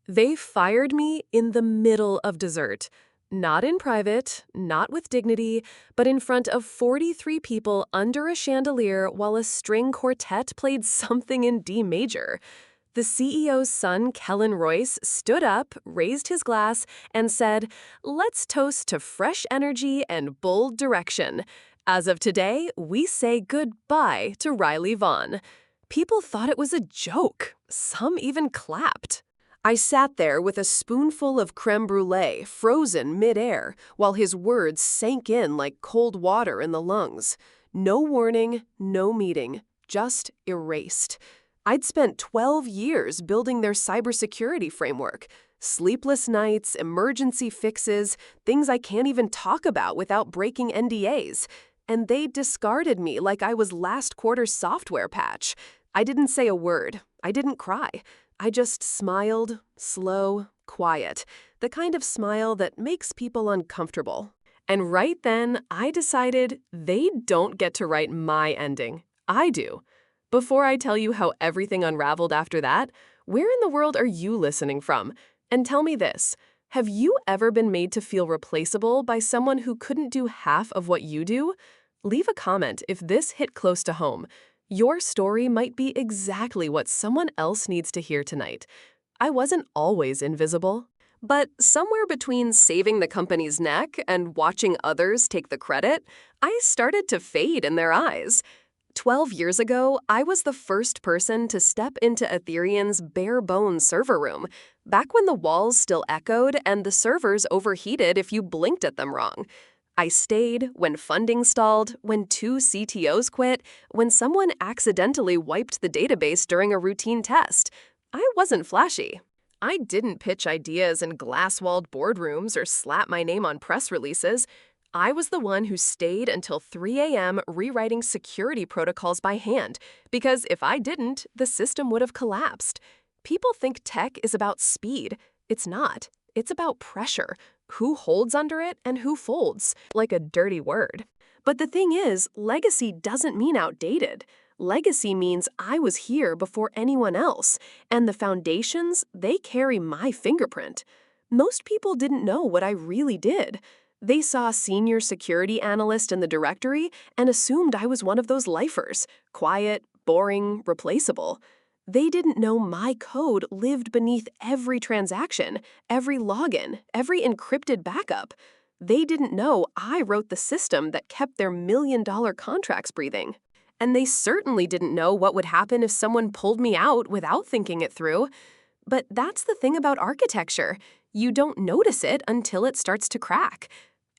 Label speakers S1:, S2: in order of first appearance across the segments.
S1: They fired me in the middle of dessert. Not in private, not with dignity, but in front of 43 people under a chandelier while a string quartet played something in D major. The CEO's son, Kellen Royce, stood up, raised his glass, and said, "Let's toast to fresh energy and bold direction. As of today, we say goodbye to Riley Vaughn." People thought it was a joke. Some even clapped. I sat there with a spoonful of creme brulee frozen midair while his words sank in like cold water in the lungs. No warning, no meeting, just erased. I'd spent 12 years building their cybersecurity framework. Sleepless nights, emergency fixes, things I can't even talk about without breaking NDAs. And they discarded me like I was last quarter's software patch. I didn't say a word. I didn't cry. I just smiled, slow, quiet, the kind of smile that makes people uncomfortable. And right then, I decided they don't get to write my ending. I do. Before I tell you how everything unraveled after that, where in the world are you listening from? And tell me this, have you ever been made to feel replaceable by someone who couldn't do half of what you do? Leave a comment if this hit close to home. Your story might be exactly what someone else needs to hear tonight. I wasn't always invisible. But somewhere between saving the company's neck and watching others take the credit, I started to fade in their eyes. 12 years ago, I was the first person to step into Ethereum's bare-bones server room, back when the walls still echoed and the servers overheated if you blinked at them wrong. I stayed when funding stalled, when 2 CTOs quit, when someone accidentally wiped the database during a routine test. I wasn't flashy. I didn't pitch ideas in glass-walled boardrooms or slap my name on press releases. I was the one who stayed until 3 a.m. rewriting security protocols by hand, because if I didn't, the system would have collapsed. People think tech is about speed. It's not. It's about pressure. Who holds under it and who folds, like a dirty word. But the thing is, legacy doesn't mean outdated. Legacy means I was here before anyone else, and the foundations, they carry my fingerprint. Most people didn't know what I really did. They saw senior security analyst in the directory and assumed I was one of those lifers, quiet, boring, replaceable. They didn't know my code lived beneath every transaction, every login, every encrypted backup. They didn't know I wrote the system that kept their million-dollar contracts breathing. And they certainly didn't know what would happen if someone pulled me out without thinking it through. But that's the thing about architecture. You don't notice it until it starts to crack.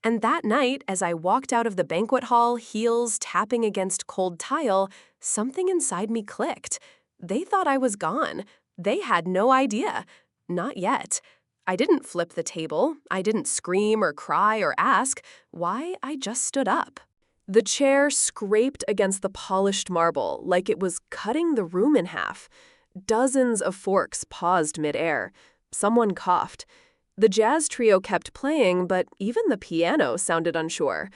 S1: And that night, as I walked out of the banquet hall, heels tapping against cold tile, something inside me clicked. They thought I was gone. They had no idea. Not yet. I didn't flip the table. I didn't scream or cry or ask. Why, I just stood up. The chair scraped against the polished marble like it was cutting the room in half. Dozens of forks paused midair. Someone coughed. The jazz trio kept playing, but even the piano sounded unsure.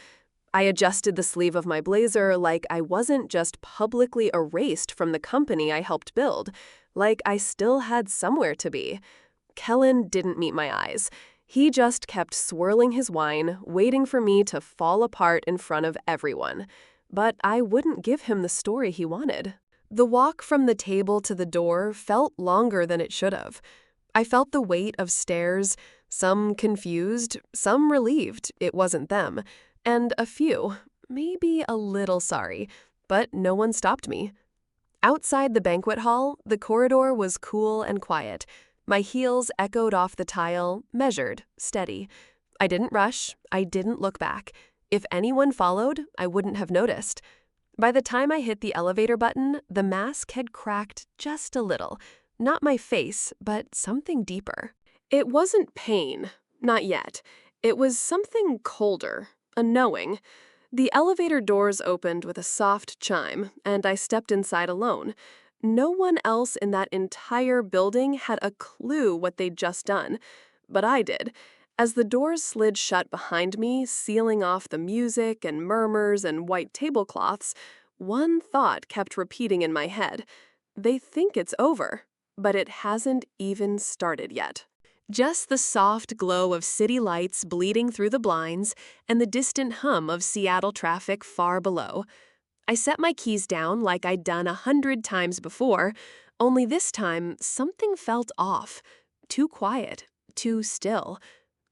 S1: I adjusted the sleeve of my blazer like I wasn't just publicly erased from the company I helped build, like I still had somewhere to be. Kellen didn't meet my eyes. He just kept swirling his wine, waiting for me to fall apart in front of everyone. But I wouldn't give him the story he wanted. The walk from the table to the door felt longer than it should have. I felt the weight of stares, some confused, some relieved it wasn't them, and a few, maybe a little sorry, but no one stopped me. Outside the banquet hall, the corridor was cool and quiet. My heels echoed off the tile, measured, steady. I didn't rush, I didn't look back. If anyone followed, I wouldn't have noticed. By the time I hit the elevator button, the mask had cracked just a little. Not my face, but something deeper. It wasn't pain, not yet. It was something colder, a knowing. The elevator doors opened with a soft chime, and I stepped inside alone. No one else in that entire building had a clue what they'd just done, but I did. As the doors slid shut behind me, sealing off the music and murmurs and white tablecloths, one thought kept repeating in my head. They think it's over. But it hasn't even started yet. Just the soft glow of city lights bleeding through the blinds and the distant hum of Seattle traffic far below. I set my keys down like I'd done 100 times before, only this time something felt off. Too quiet, too still.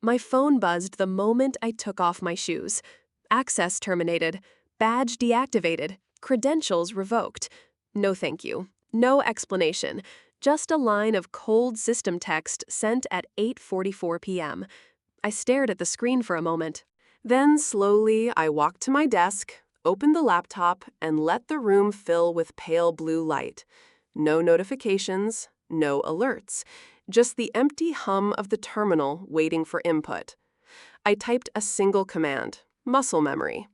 S1: My phone buzzed the moment I took off my shoes. Access terminated, badge deactivated, credentials revoked. No thank you. No explanation. Just a line of cold system text sent at 8:44 p.m. I stared at the screen for a moment. Then slowly I walked to my desk, opened the laptop, and let the room fill with pale blue light. No notifications, no alerts. Just the empty hum of the terminal waiting for input. I typed a single command, muscle memory.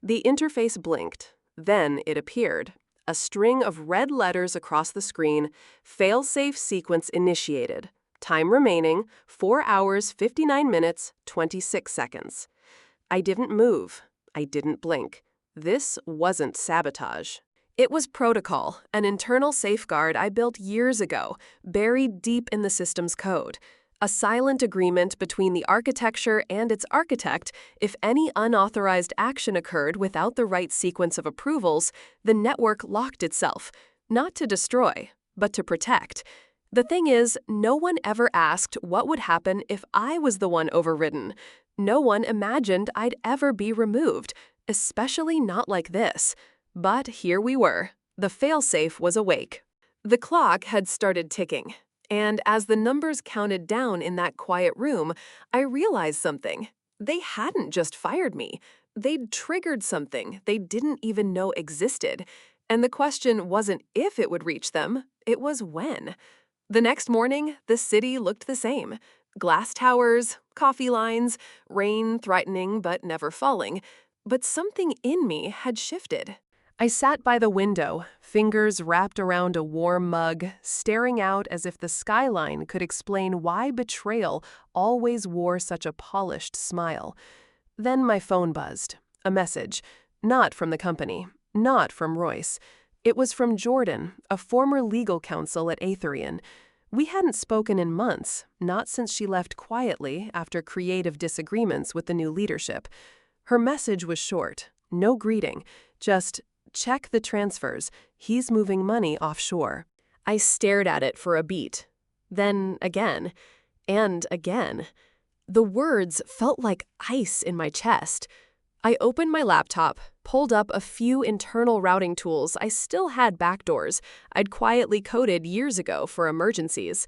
S1: The interface blinked. Then it appeared. A string of red letters across the screen, fail-safe sequence initiated. Time remaining, 4 hours, 59 minutes, 26 seconds. I didn't move. I didn't blink. This wasn't sabotage. It was protocol, an internal safeguard I built years ago, buried deep in the system's code. A silent agreement between the architecture and its architect. If any unauthorized action occurred without the right sequence of approvals, the network locked itself, not to destroy, but to protect. The thing is, no one ever asked what would happen if I was the one overridden. No one imagined I'd ever be removed, especially not like this. But here we were. The failsafe was awake. The clock had started ticking. And as the numbers counted down in that quiet room, I realized something. They hadn't just fired me. They'd triggered something they didn't even know existed. And the question wasn't if it would reach them, it was when. The next morning, the city looked the same. Glass towers, coffee lines, rain threatening but never falling. But something in me had shifted. I sat by the window, fingers wrapped around a warm mug, staring out as if the skyline could explain why betrayal always wore such a polished smile. Then my phone buzzed. A message. Not from the company. Not from Royce. It was from Jordan, a former legal counsel at Aetherian. We hadn't spoken in months, not since she left quietly after creative disagreements with the new leadership. Her message was short. No greeting. Just, check the transfers. He's moving money offshore. I stared at it for a beat. Then again. And again. The words felt like ice in my chest. I opened my laptop, pulled up a few internal routing tools. I still had backdoors I'd quietly coded years ago for emergencies.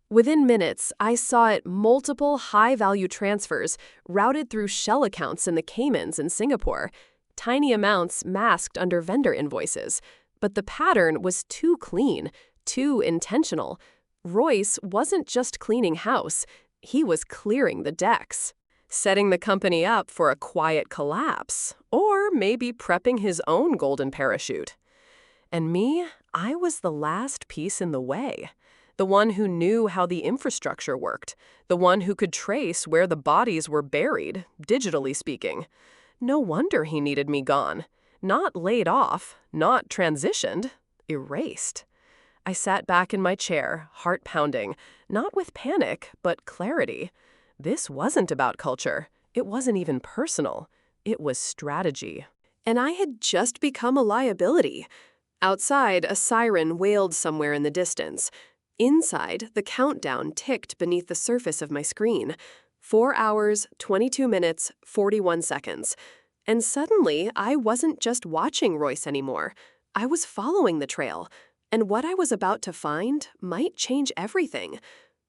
S1: Within minutes, I saw it multiple high-value transfers routed through shell accounts in the Caymans and Singapore. Tiny amounts masked under vendor invoices. But the pattern was too clean, too intentional. Royce wasn't just cleaning house. He was clearing the decks. Setting the company up for a quiet collapse, or maybe prepping his own golden parachute. And me, I was the last piece in the way. The one who knew how the infrastructure worked. The one who could trace where the bodies were buried, digitally speaking. No wonder he needed me gone. Not laid off, not transitioned, erased. I sat back in my chair, heart pounding, not with panic, but clarity. This wasn't about culture. It wasn't even personal. It was strategy. And I had just become a liability. Outside, a siren wailed somewhere in the distance. Inside, the countdown ticked beneath the surface of my screen. 4 hours, 22 minutes, 41 seconds. And suddenly, I wasn't just watching Royce anymore. I was following the trail. And what I was about to find might change everything.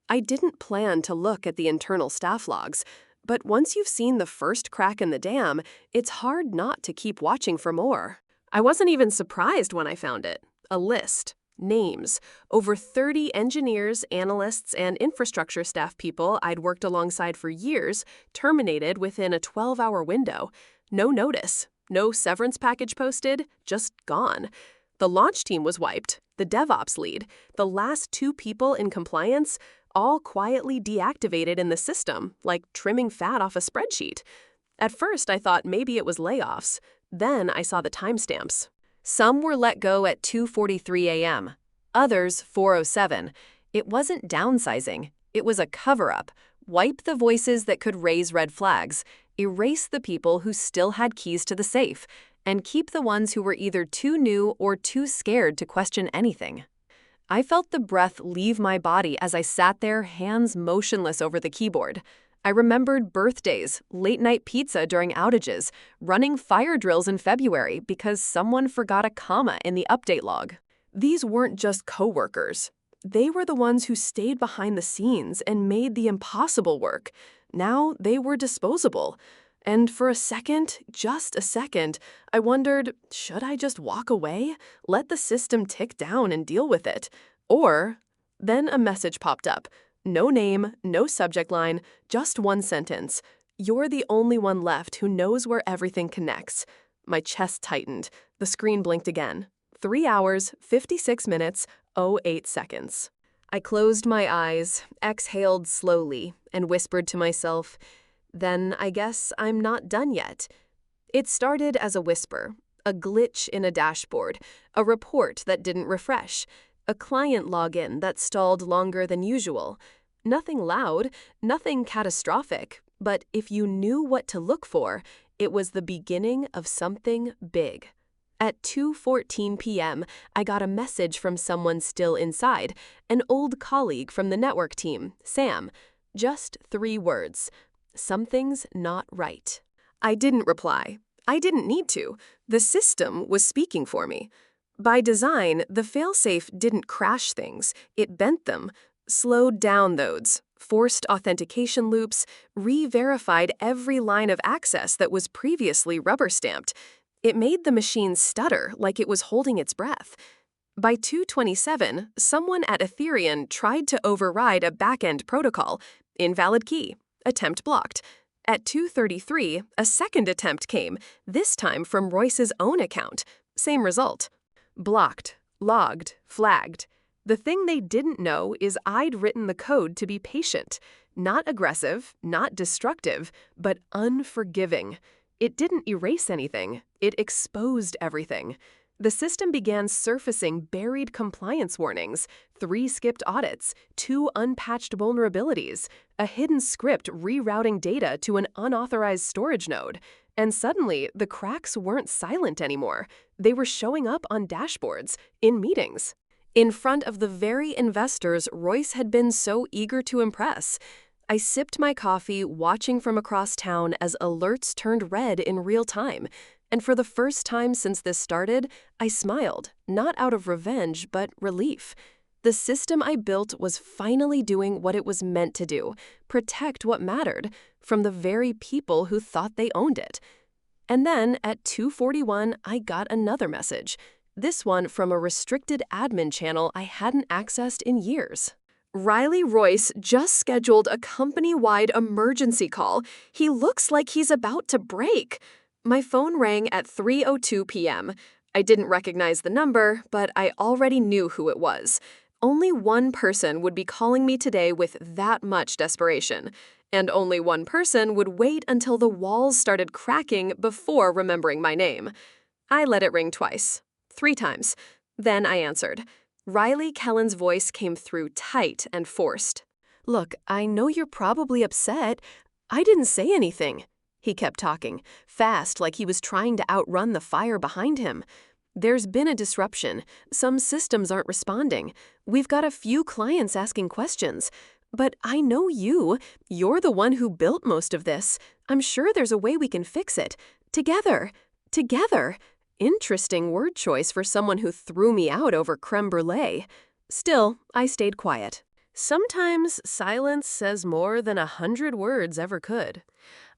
S1: I didn't plan to look at the internal staff logs, but once you've seen the first crack in the dam, it's hard not to keep watching for more. I wasn't even surprised when I found it. A list. Names. Over 30 engineers, analysts, and infrastructure staff people I'd worked alongside for years terminated within a 12-hour window. No notice. No severance package posted. Just gone. The launch team was wiped. The DevOps lead. The last 2 people in compliance, all quietly deactivated in the system, like trimming fat off a spreadsheet. At first, I thought maybe it was layoffs. Then I saw the timestamps. Some were let go at 2:43 a.m. Others 407. It wasn't downsizing, it was a cover-up. Wipe the voices that could raise red flags, erase the people who still had keys to the safe, and keep the ones who were either too new or too scared to question anything. I felt the breath leave my body as I sat there, hands motionless over the keyboard. I remembered birthdays, late-night pizza during outages, running fire drills in February because someone forgot a comma in the update log. These weren't just coworkers. They were the ones who stayed behind the scenes and made the impossible work. Now they were disposable. And for a second, just a second, I wondered, should I just walk away? Let the system tick down and deal with it? Or, then a message popped up. No name, no subject line, just one sentence. You're the only one left who knows where everything connects. My chest tightened. The screen blinked again. 3 hours, 56 minutes, 08 seconds. I closed my eyes, exhaled slowly, and whispered to myself, then I guess I'm not done yet. It started as a whisper, a glitch in a dashboard, a report that didn't refresh, a client login that stalled longer than usual. Nothing loud, nothing catastrophic, but if you knew what to look for, it was the beginning of something big. At 2:14 p.m., I got a message from someone still inside, an old colleague from the network team, Sam. Just 3 words. Something's not right. I didn't reply. I didn't need to. The system was speaking for me. By design, the failsafe didn't crash things. It bent them, slowed down those, forced authentication loops, re-verified every line of access that was previously rubber-stamped. It made the machine stutter like it was holding its breath. By 2:27, someone at Ethereum tried to override a back-end protocol. Invalid key. Attempt blocked. At 2:33, a second attempt came, this time from Royce's own account. Same result. Blocked, logged, flagged. The thing they didn't know is I'd written the code to be patient. Not aggressive, not destructive, but unforgiving. It didn't erase anything. It exposed everything. The system began surfacing buried compliance warnings, 3 skipped audits, 2 unpatched vulnerabilities, a hidden script rerouting data to an unauthorized storage node. And suddenly, the cracks weren't silent anymore. They were showing up on dashboards, in meetings, in front of the very investors Royce had been so eager to impress. I sipped my coffee, watching from across town as alerts turned red in real time. And for the first time since this started, I smiled, not out of revenge, but relief. The system I built was finally doing what it was meant to do, protect what mattered, from the very people who thought they owned it. And then, at 2:41, I got another message, this one from a restricted admin channel I hadn't accessed in years. Riley Royce just scheduled a company-wide emergency call. He looks like he's about to break. My phone rang at 3:02 p.m. I didn't recognize the number, but I already knew who it was. Only one person would be calling me today with that much desperation, and only one person would wait until the walls started cracking before remembering my name. I let it ring twice, 3 times. Then I answered. Riley Kellen's voice came through tight and forced. Look, I know you're probably upset. I didn't say anything. He kept talking, fast like he was trying to outrun the fire behind him. There's been a disruption. Some systems aren't responding. We've got a few clients asking questions. But I know you. You're the one who built most of this. I'm sure there's a way we can fix it. Together. Together. Interesting word choice for someone who threw me out over creme brulee. Still, I stayed quiet. Sometimes silence says more than 100 words ever could.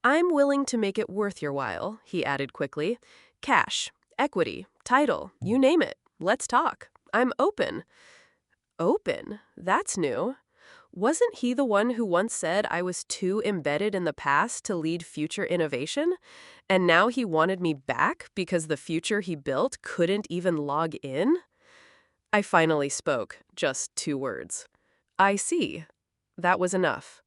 S1: I'm willing to make it worth your while, he added quickly. Cash, equity, title, you name it. Let's talk. I'm open. Open? That's new. Wasn't he the one who once said I was too embedded in the past to lead future innovation? And now he wanted me back because the future he built couldn't even log in? I finally spoke, just 2 words. I see. That was enough.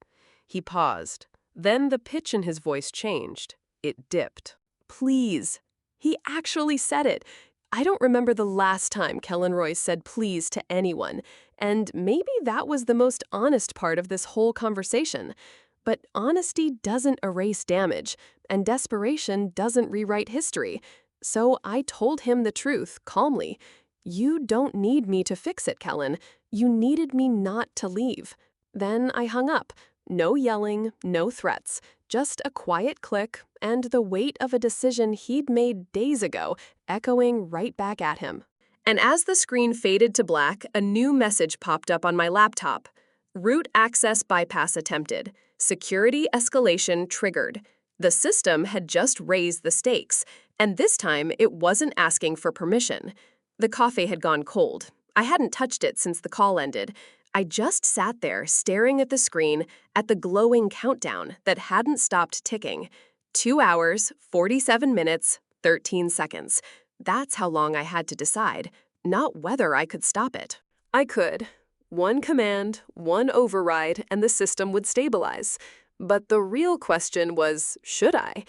S1: He paused. Then the pitch in his voice changed. It dipped. Please. He actually said it. I don't remember the last time Kellen Royce said please to anyone, and maybe that was the most honest part of this whole conversation. But honesty doesn't erase damage, and desperation doesn't rewrite history. So I told him the truth, calmly. You don't need me to fix it, Kellen. You needed me not to leave. Then I hung up. No yelling, no threats, just a quiet click and the weight of a decision he'd made days ago echoing right back at him. And as the screen faded to black, a new message popped up on my laptop. Root access bypass attempted. Security escalation triggered. The system had just raised the stakes, and this time it wasn't asking for permission. The coffee had gone cold. I hadn't touched it since the call ended. I just sat there staring at the screen, at the glowing countdown that hadn't stopped ticking. 2 hours, 47 minutes, 13 seconds. That's how long I had to decide, not whether I could stop it. I could. One command, one override, and the system would stabilize. But the real question was, should I?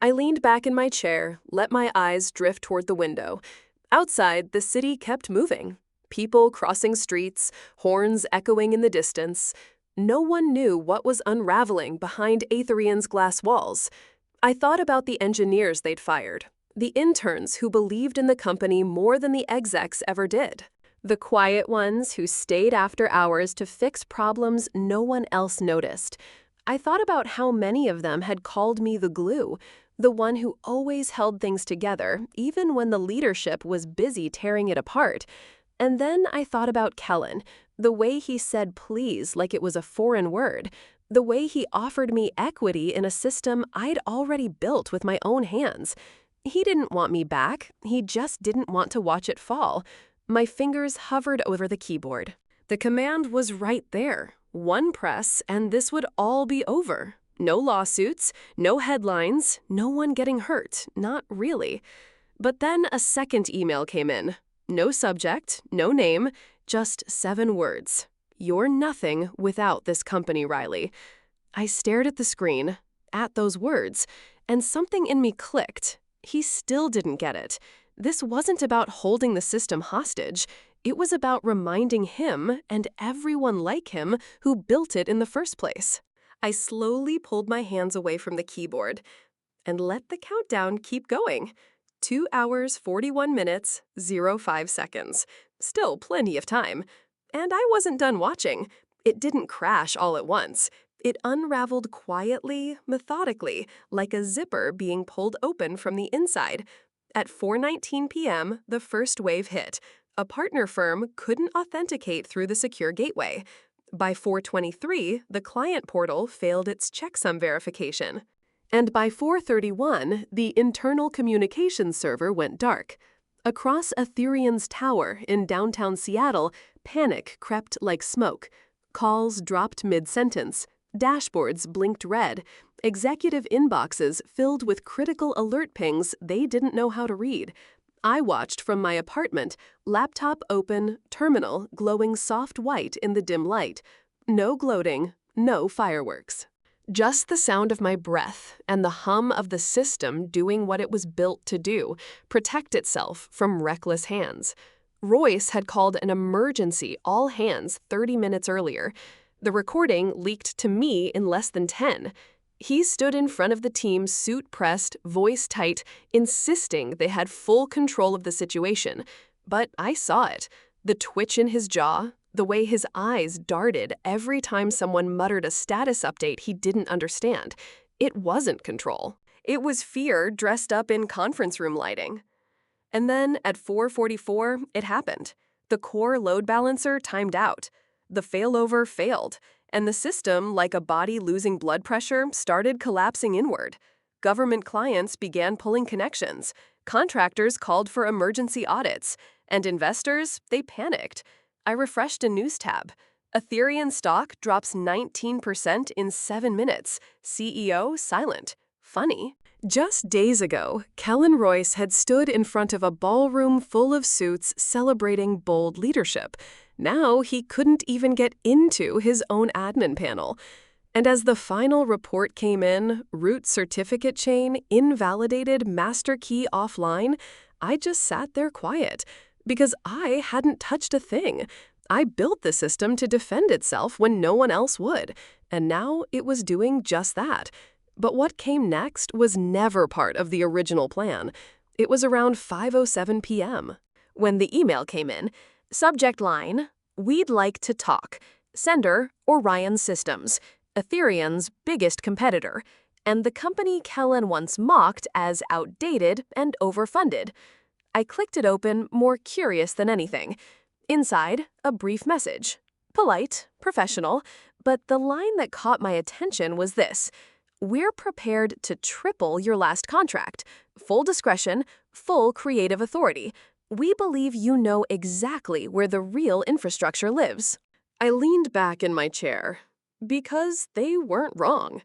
S1: I leaned back in my chair, let my eyes drift toward the window. Outside, the city kept moving. People crossing streets, horns echoing in the distance. No one knew what was unraveling behind Aetherian's glass walls. I thought about the engineers they'd fired, the interns who believed in the company more than the execs ever did. The quiet ones who stayed after hours to fix problems no one else noticed. I thought about how many of them had called me the glue, the one who always held things together, even when the leadership was busy tearing it apart. And then I thought about Kellen, the way he said please like it was a foreign word, the way he offered me equity in a system I'd already built with my own hands. He didn't want me back, he just didn't want to watch it fall. My fingers hovered over the keyboard. The command was right there. One press, and this would all be over. No lawsuits, no headlines, no one getting hurt, not really. But then a second email came in. No subject, no name, just 7 words. You're nothing without this company, Riley. I stared at the screen, at those words, and something in me clicked. He still didn't get it. This wasn't about holding the system hostage. It was about reminding him and everyone like him who built it in the first place. I slowly pulled my hands away from the keyboard and let the countdown keep going. 2 hours, 41 minutes, 05 seconds. Still plenty of time. And I wasn't done watching. It didn't crash all at once. It unraveled quietly, methodically, like a zipper being pulled open from the inside. At 4:19 p.m., the first wave hit. A partner firm couldn't authenticate through the secure gateway. By 4:23, the client portal failed its checksum verification. And by 4:31, the internal communications server went dark. Across Aetherian's tower in downtown Seattle, panic crept like smoke. Calls dropped mid-sentence. Dashboards blinked red. Executive inboxes filled with critical alert pings they didn't know how to read. I watched from my apartment, laptop open, terminal glowing soft white in the dim light. No gloating, no fireworks. Just the sound of my breath and the hum of the system doing what it was built to do, protect itself from reckless hands. Royce had called an emergency all hands 30 minutes earlier. The recording leaked to me in less than 10. He stood in front of the team, suit pressed, voice tight, insisting they had full control of the situation. But I saw it. The twitch in his jaw, the way his eyes darted every time someone muttered a status update he didn't understand. It wasn't control. It was fear dressed up in conference room lighting. And then at 4:44, it happened. The core load balancer timed out. The failover failed, and the system, like a body losing blood pressure, started collapsing inward. Government clients began pulling connections. Contractors called for emergency audits. And investors, they panicked. I refreshed a news tab. Aetherian stock drops 19% in 7 minutes. CEO silent. Funny. Just days ago, Kellen Royce had stood in front of a ballroom full of suits celebrating bold leadership. Now he couldn't even get into his own admin panel. And as the final report came in, root certificate chain, invalidated, master key offline, I just sat there quiet because I hadn't touched a thing. I built the system to defend itself when no one else would, and now it was doing just that. But what came next was never part of the original plan. It was around 5:07 p.m. when the email came in. Subject line, "We'd like to talk." Sender, Orion Systems, Ethereum's biggest competitor, and the company Kellen once mocked as outdated and overfunded. I clicked it open, more curious than anything. Inside, a brief message. Polite, professional, but the line that caught my attention was this: "We're prepared to triple your last contract. Full discretion, full creative authority. We believe you know exactly where the real infrastructure lives." I leaned back in my chair because they weren't wrong.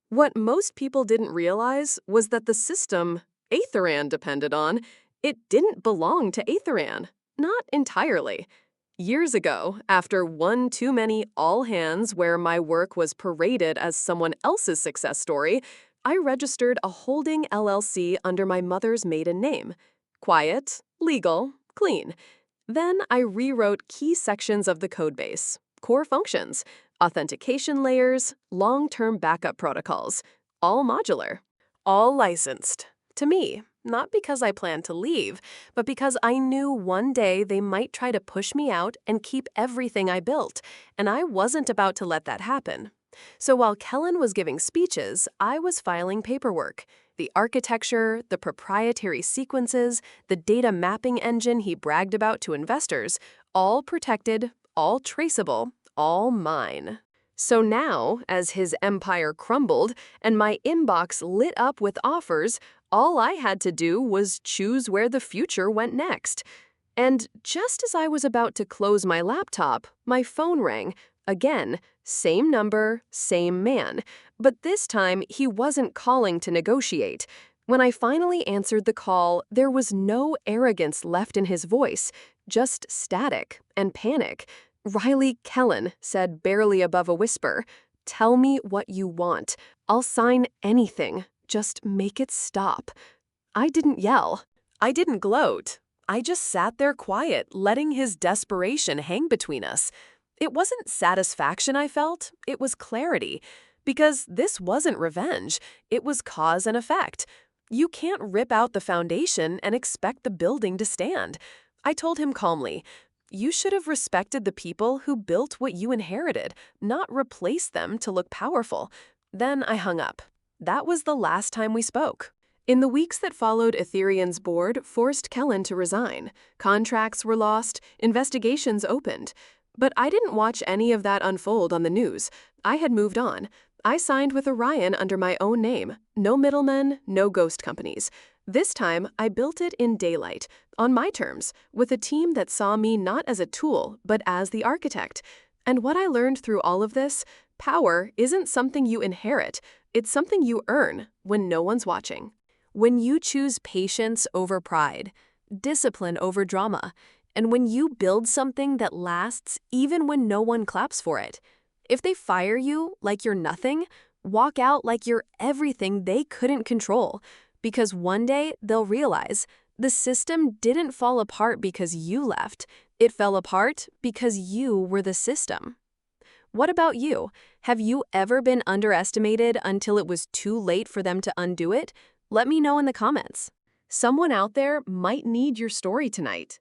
S1: What most people didn't realize was that the system Aetheran depended on, it didn't belong to Aetheran. Not entirely. Years ago, after one too many all-hands where my work was paraded as someone else's success story, I registered a holding LLC under my mother's maiden name. Quiet, legal, clean. Then I rewrote key sections of the codebase, core functions, authentication layers, long-term backup protocols, all modular, all licensed. To me, not because I planned to leave, but because I knew one day they might try to push me out and keep everything I built, and I wasn't about to let that happen. So while Kellen was giving speeches, I was filing paperwork. The architecture, the proprietary sequences, the data mapping engine he bragged about to investors, all protected, all traceable, all mine. So now, as his empire crumbled and my inbox lit up with offers, all I had to do was choose where the future went next. And just as I was about to close my laptop, my phone rang. Again, same number, same man. But this time, he wasn't calling to negotiate. When I finally answered the call, there was no arrogance left in his voice, just static and panic. Riley Kellen said barely above a whisper, "Tell me what you want. I'll sign anything. Just make it stop." I didn't yell. I didn't gloat. I just sat there quiet, letting his desperation hang between us. It wasn't satisfaction I felt, it was clarity. Because this wasn't revenge, it was cause and effect. You can't rip out the foundation and expect the building to stand. I told him calmly, "You should have respected the people who built what you inherited, not replaced them to look powerful." Then I hung up. That was the last time we spoke. In the weeks that followed, Ethereum's board forced Kellen to resign. Contracts were lost, investigations opened. But I didn't watch any of that unfold on the news. I had moved on. I signed with Orion under my own name. No middlemen, no ghost companies. This time, I built it in daylight, on my terms, with a team that saw me not as a tool, but as the architect. And what I learned through all of this, power isn't something you inherit. It's something you earn when no one's watching. When you choose patience over pride, discipline over drama, and when you build something that lasts even when no one claps for it. If they fire you like you're nothing, walk out like you're everything they couldn't control. Because one day they'll realize the system didn't fall apart because you left. It fell apart because you were the system. What about you? Have you ever been underestimated until it was too late for them to undo it? Let me know in the comments. Someone out there might need your story tonight.